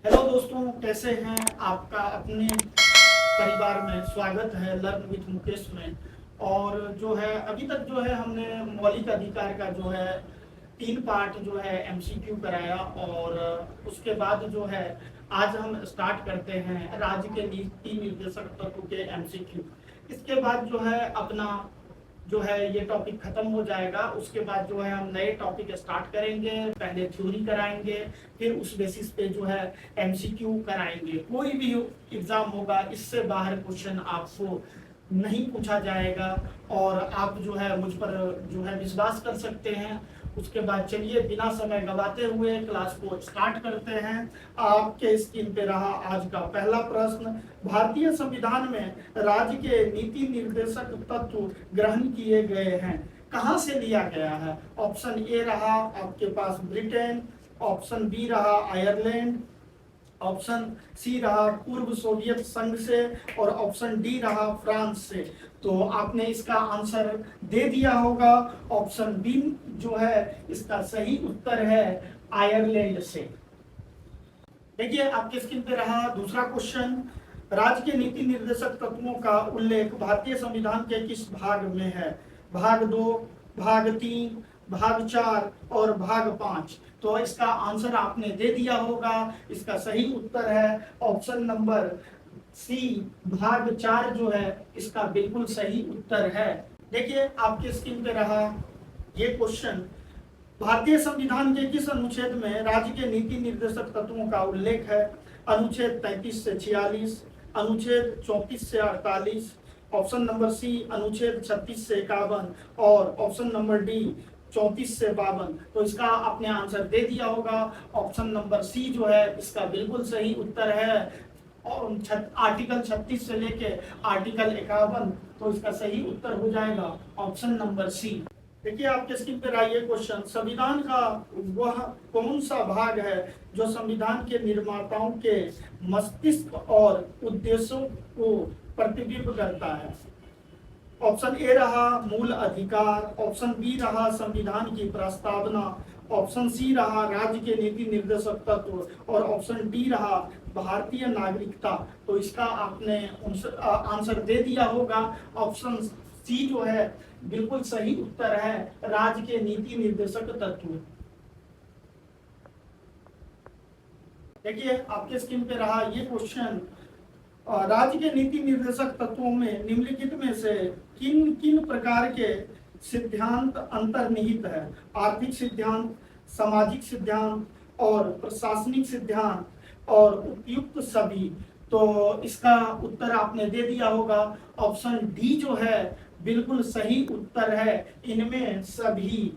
Hello दोस्तों, कैसे हैं? आपका अपने परिवार में स्वागत है लर्न विथ मुकेश में। और जो है अभी तक जो है हमने मौलिक अधिकार का जो है 3 पार्ट जो है एमसीक्यू कराया। और उसके बाद जो है आज हम स्टार्ट करते हैं राज्य के नीति निर्देशक तत्व के एमसीक्यू। इसके बाद जो है अपना जो है ये टॉपिक खत्म हो जाएगा। उसके बाद जो है हम नए टॉपिक स्टार्ट करेंगे। पहले थ्योरी कराएंगे, फिर उस बेसिस पे जो है एमसीक्यू कराएंगे। कोई भी एग्जाम होगा इससे बाहर क्वेश्चन आपको नहीं पूछा जाएगा और आप जो है मुझ पर जो है विश्वास कर सकते हैं। उसके बाद चलिए बिना समय गवाते हुए क्लास को स्टार्ट करते हैं। आपके स्क्रीन पे रहा आज का पहला प्रश्न। भारतीय संविधान में राज्य के नीति निर्देशक तत्व ग्रहण किए गए हैं, कहाँ से लिया गया है? ऑप्शन ए रहा आपके पास ब्रिटेन, ऑप्शन बी रहा आयरलैंड, ऑप्शन सी रहा पूर्व सोवियत संघ से और ऑप्शन डी रहा फ्रांस से। तो आपने इसका आंसर दे दिया होगा। ऑप्शन बी जो है इसका सही उत्तर है आयरलैंड से। देखिए आपके स्क्रीन पे रहा दूसरा क्वेश्चन। राज्य के नीति निर्देशक तत्वों का उल्लेख भारतीय संविधान के किस भाग में है? भाग 2, भाग 3, भाग 4 और भाग 5। तो इसका आंसर आपने दे दिया होगा। इसका सही उत्तर है ऑप्शन नंबर सी, भाग 4 जो है इसका बिल्कुल सही उत्तर है। देखिए आपके स्क्रीन पे रहा ये क्वेश्चन। भारतीय संविधान के किस अनुच्छेद में राज्य के नीति निर्देशक तत्वों का उल्लेख है? अनुच्छेद 33 से 46, अनुच्छेद 34 से 48, ऑप्शन नंबर सी अनुच्छेद 36 से 51 और ऑप्शन नंबर डी 34 से 52। तो इसका आपने आंसर दे दिया होगा। ऑप्शन नंबर सी जो है इसका बिल्कुल सही उत्तर है। और आर्टिकल 36 से लेके आर्टिकल 51। तो इसका सही उत्तर हो जाएगा ऑप्शन नंबर सी। देखिए आपके स्क्रीन पर आइए क्वेश्चन। संविधान का वह कौन सा भाग है जो संविधान के निर्माताओं के मस्तिष्क और उद्देश्यों को प्रतिबिंब करता है? ऑप्शन ए रहा मूल अधिकार, ऑप्शन बी रहा संविधान की प्रस्तावना, ऑप्शन सी रहा राज्य के नीति निर्देशक तत्व और ऑप्शन डी रहा भारतीय नागरिकता। तो इसका आपने आंसर दे दिया होगा। ऑप्शन सी जो है बिल्कुल सही उत्तर है राज्य के नीति निर्देशक तत्व। देखिए आपके स्क्रीन पे रहा ये क्वेश्चन। राज्य के नीति निर्देशक तत्वों में निम्नलिखित में से किन किन प्रकार के सिद्धांत अंतर्निहित है? आर्थिक सिद्धांत, सामाजिक सिद्धांत और प्रशासनिक सिद्धांत और उपयुक्त सभी। तो इसका उत्तर आपने दे दिया होगा। ऑप्शन डी जो है बिल्कुल सही उत्तर है इनमें सभी।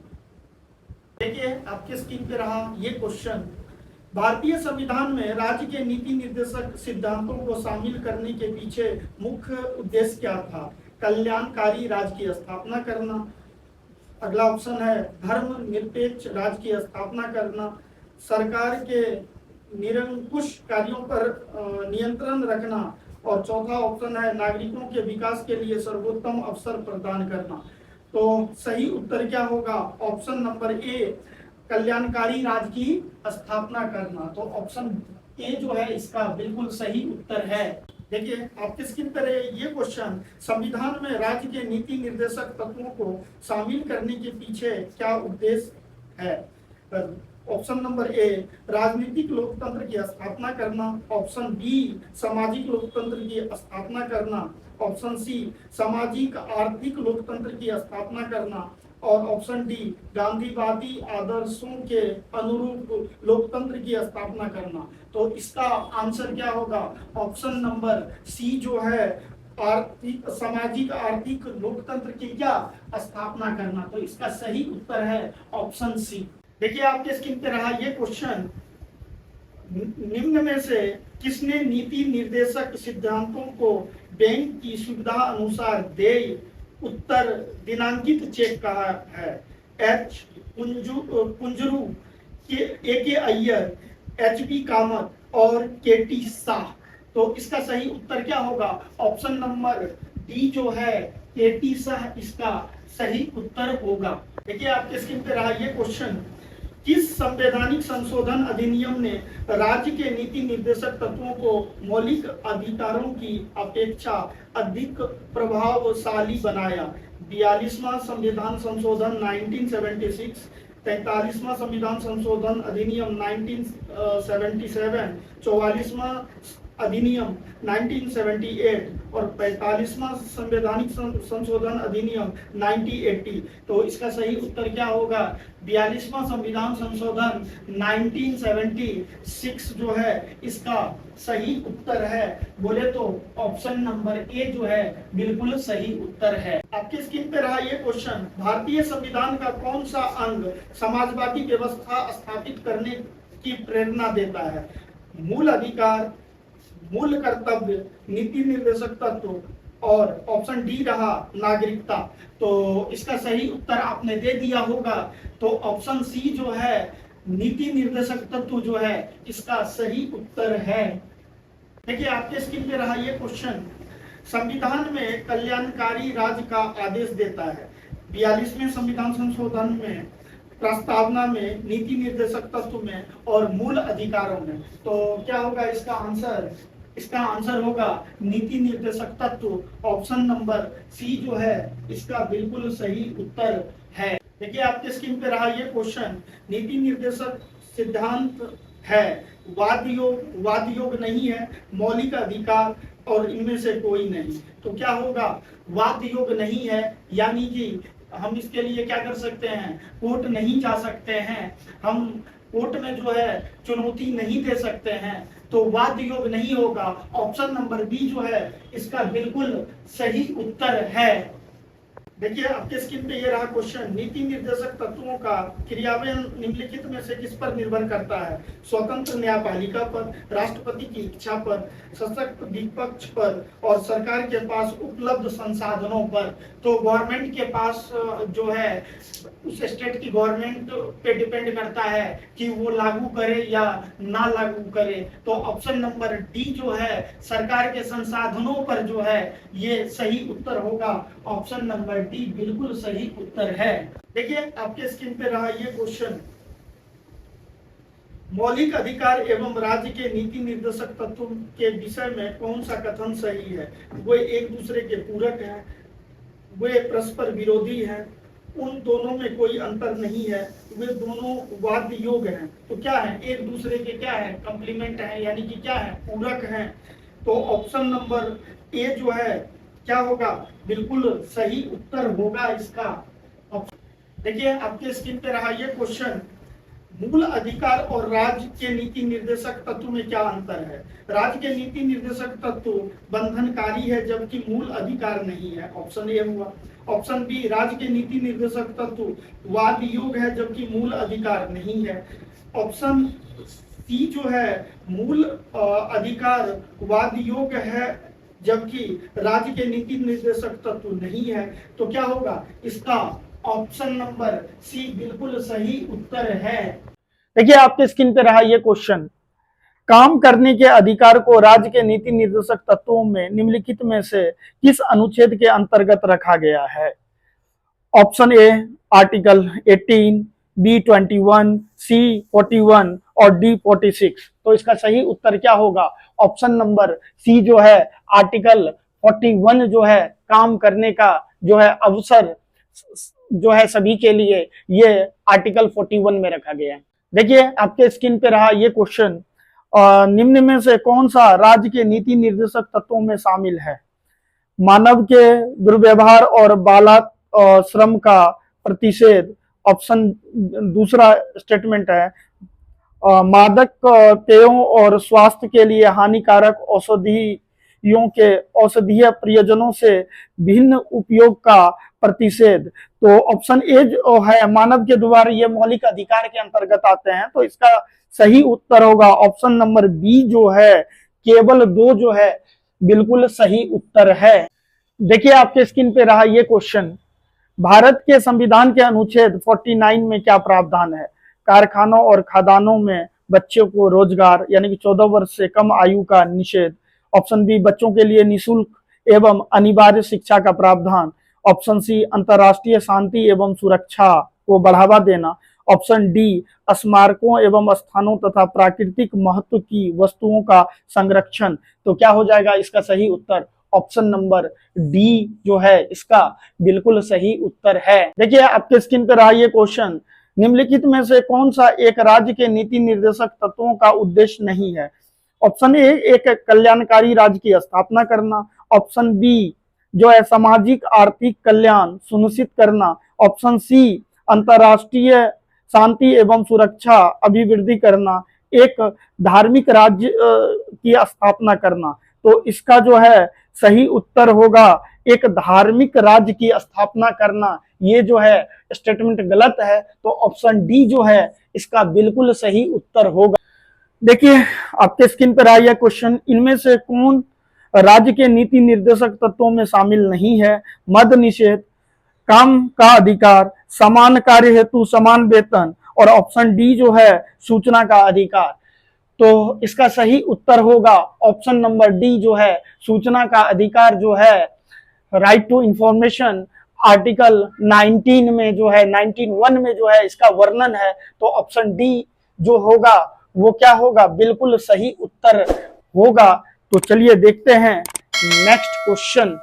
देखिए आपके स्क्रीन पे रहा ये क्वेश्चन। भारतीय संविधान में राज्य के नीति निर्देशक सिद्धांतों को शामिल करने के पीछे मुख्य उद्देश्य क्या था? कल्याणकारी राज्य की स्थापना करना। अगला ऑप्शन है धर्मनिरपेक्ष राज्य की स्थापना करना, सरकार के निरंकुश कार्यों पर नियंत्रण रखना और चौथा ऑप्शन है नागरिकों के विकास के लिए सर्वोत्तम अवसर प्रदान करना। तो सही उत्तर क्या होगा? ऑप्शन नंबर ए कल्याणकारी राज्य की स्थापना करना। तो ऑप्शन ए जो है इसका बिल्कुल सही उत्तर है। देखिए आपके स्क्रीन पर ये क्वेश्चन। संविधान में राज्य के नीति निर्देशक तत्वों को शामिल करने के पीछे क्या उद्देश्य है? ऑप्शन नंबर ए राजनीतिक लोकतंत्र की स्थापना करना, ऑप्शन बी सामाजिक लोकतंत्र की स्थापना करना, ऑप्शन सी सामाजिक आर्थिक लोकतंत्र की स्थापना करना और ऑप्शन डी गांधीवादी आदर्शों के अनुरूप लोकतंत्र की स्थापना करना। तो इसका आंसर क्या होगा? ऑप्शन नंबर सी जो है आर्थिक सामाजिक आर्थिक लोकतंत्र की क्या स्थापना करना। तो इसका सही उत्तर है ऑप्शन सी। देखिए आपके स्क्रीन पे रहा ये क्वेश्चन। निम्न में से किसने नीति निर्देशक सिद्धांतों को बैंक की सुविधा अनुसार देय उत्तर दिनांकित चेक कहा है? एच कुंजरू, के अय्यर, एच बी कामत और के टी शाह। तो इसका सही उत्तर क्या होगा? ऑप्शन नंबर डी जो है के टी शाह इसका सही उत्तर होगा। देखिए आपके स्क्रीन पे रहा ये क्वेश्चन। किस संवैधानिक संशोधन अधिनियम ने राज्य के नीति निर्देशक तत्वों को मौलिक अधिकारों की अपेक्षा अधिक प्रभावशाली बनाया? 42वां संविधान संशोधन 1976, 43वां संविधान संशोधन अधिनियम 1977, 44वां अधिनियम 1978 और 45वां संवैधानिक संशोधन अधिनियम 1980। तो इसका सही उत्तर क्या होगा? 42वां संविधान संशोधन 1976 जो है इसका सही उत्तर है। बोले तो ऑप्शन नंबर ए जो है बिल्कुल सही उत्तर है। आपके स्क्रीन पे रहा ये क्वेश्चन, भारतीय संविधान का कौन सा अंग समाजवादी व्यवस्था स्थापित करने की प्रेरणा देता है? मूल अधिकार, मूल कर्तव्य, नीति निर्देशक तत्व और ऑप्शन डी रहा नागरिकता। तो इसका सही उत्तर आपने दे दिया होगा। तो ऑप्शन सी जो है नीति निर्देशक तत्व जो है इसका सही उत्तर है। देखिए आपके स्क्रीन पे रहा ये क्वेश्चन, संविधान में कल्याणकारी राज्य का आदेश देता है। 42वें संविधान संशोधन में, प्रस्तावना में, नीति निर्देशक तत्व में और मूल अधिकारों में। तो क्या होगा इसका आंसर? इसका आंसर होगा नीति निर्देशक तत्व। ऑप्शन नंबर सी जो है इसका बिल्कुल सही उत्तर है। देखिए आपके स्क्रीन पे रहा ये क्वेश्चन, नीति निर्देशक सिद्धांत है वाद योग नहीं है, मौलिक अधिकार और इनमें से कोई नहीं। तो क्या होगा? वाद योग नहीं है, यानी कि हम इसके लिए क्या कर सकते हैं? कोर्ट नहीं जा सकते हैं, हम कोर्ट में जो है चुनौती नहीं दे सकते हैं। तो वाद योग नहीं होगा। ऑप्शन नंबर बी जो है इसका बिल्कुल सही उत्तर है। देखिए आपके स्क्रीन पे ये रहा क्वेश्चन, नीति निर्देशक तत्वों का क्रियान्वयन निम्नलिखित में से किस पर निर्भर करता है? स्वतंत्र न्यायपालिका पर, राष्ट्रपति की इच्छा पर, सशक्त विपक्ष पर और सरकार के पास उपलब्ध संसाधनों पर। तो गवर्नमेंट के पास जो है उस स्टेट की गवर्नमेंट पे डिपेंड करता है कि वो लागू करे या ना लागू करे। तो ऑप्शन नंबर डी जो है सरकार के संसाधनों पर जो है ये सही उत्तर होगा। ऑप्शन नंबर डी बिल्कुल सही उत्तर है। देखिए आपके स्क्रीन पे रहा ये क्वेश्चन, मौलिक अधिकार एवं राज्य के नीति निर्देशक तत्व के विषय में कौन सा कथन सही है? वे एक दूसरे के पूरक हैं, वे परस्पर विरोधी हैं, उन दोनों में कोई अंतर नहीं है, वे दोनों वाद योग हैं। तो क्या है? एक दूसरे के क्या है? कंप्लीमेंट है, यानी कि क्या है? पूरक हैं। तो ऑप्शन नंबर ए जो है क्या होगा? बिल्कुल सही उत्तर होगा इसका। देखिए आपके स्क्रीन पे रहा ये क्वेश्चन, मूल अधिकार और राज्य के नीति निर्देशक तत्व में क्या अंतर है? राज्य के नीति निर्देशक तत्व बंधनकारी है जबकि मूल अधिकार नहीं है। ऑप्शन ए हुआ। ऑप्शन बी, राज्य के नीति निर्देशक तत्व वाद योग है जबकि मूल अधिकार नहीं है। ऑप्शन सी जो है मूल अधिकार वाद योग है जबकि राज्य के नीति निर्देशक तत्व नहीं है। तो क्या होगा इसका? ऑप्शन नंबर सी बिल्कुल सही उत्तर है। देखिए आपके स्क्रीन पे रहा ये क्वेश्चन, काम करने के अधिकार को राज्य के नीति निर्देशक तत्वों में निम्नलिखित में से किस अनुच्छेद के अंतर्गत रखा गया है? ऑप्शन ए आर्टिकल 18, बी 21, सी 41 और डी 46। तो इसका सही उत्तर क्या होगा? ऑप्शन नंबर सी जो है आर्टिकल 41 जो है काम करने का जो है अवसर जो है सभी के लिए, ये आर्टिकल 41 में रखा गया है। देखिए आपके स्क्रीन पे रहा ये क्वेश्चन, निम्न में से कौन सा राज्य के नीति निर्देशक तत्वों में शामिल है? मानव के दुर्व्यवहार और बाल श्रम का प्रतिषेध। ऑप्शन दूसरा स्टेटमेंट है, मादक पेयों और स्वास्थ्य के लिए हानिकारक औषधियों के औषधीय प्रयोजनों से भिन्न उपयोग का प्रतिषेध। तो ऑप्शन ए जो है मानव के द्वारा ये मौलिक अधिकार के अंतर्गत आते हैं। तो इसका सही उत्तर होगा ऑप्शन नंबर बी जो है केवल 2 जो है बिल्कुल सही उत्तर है। देखिए आपके स्क्रीन पे रहा ये क्वेश्चन, भारत के संविधान के अनुच्छेद 49 में क्या प्रावधान है? कारखानों और खदानों में बच्चों को रोजगार यानी कि 14 वर्ष से कम आयु का निषेध। ऑप्शन बी, बच्चों के लिए निःशुल्क एवं अनिवार्य शिक्षा का प्रावधान। ऑप्शन सी, अंतर्राष्ट्रीय शांति एवं सुरक्षा को बढ़ावा देना। ऑप्शन डी स्मारकों एवं स्थानों तथा प्राकृतिक महत्व की वस्तुओं का संरक्षण। तो क्या हो जाएगा इसका सही उत्तर? ऑप्शन नंबर डी जो है इसका बिल्कुल सही उत्तर है। देखिए आपके स्क्रीन पर रहा ये क्वेश्चन, निम्नलिखित में से कौन सा एक राज्य के नीति निर्देशक तत्वों का उद्देश्य नहीं है? ऑप्शन ए एक कल्याणकारी राज्य की स्थापना करना, ऑप्शन बी जो है सामाजिक आर्थिक कल्याण सुनिश्चित करना, ऑप्शन सी अंतरराष्ट्रीय शांति एवं सुरक्षा अभिवृद्धि करना, एक धार्मिक राज्य की स्थापना करना। तो इसका जो है सही उत्तर होगा एक धार्मिक राज्य की स्थापना करना। ये जो है स्टेटमेंट गलत है, तो ऑप्शन डी जो है इसका बिल्कुल सही उत्तर होगा। देखिए आपके स्क्रीन पर आया क्वेश्चन, इनमें से कौन राज्य के नीति निर्देशक तत्वों में शामिल नहीं है? मद निषेध, काम का अधिकार, समान कार्य हेतु समान वेतन, और ऑप्शन डी जो है सूचना का अधिकार। तो इसका सही उत्तर होगा ऑप्शन नंबर डी जो है सूचना का अधिकार जो है, राइट टू इंफॉर्मेशन आर्टिकल 19 में जो है 19(1) में जो है इसका वर्णन है। तो ऑप्शन डी जो होगा वो क्या होगा? बिल्कुल सही उत्तर होगा। तो चलिए देखते हैं नेक्स्ट क्वेश्चन।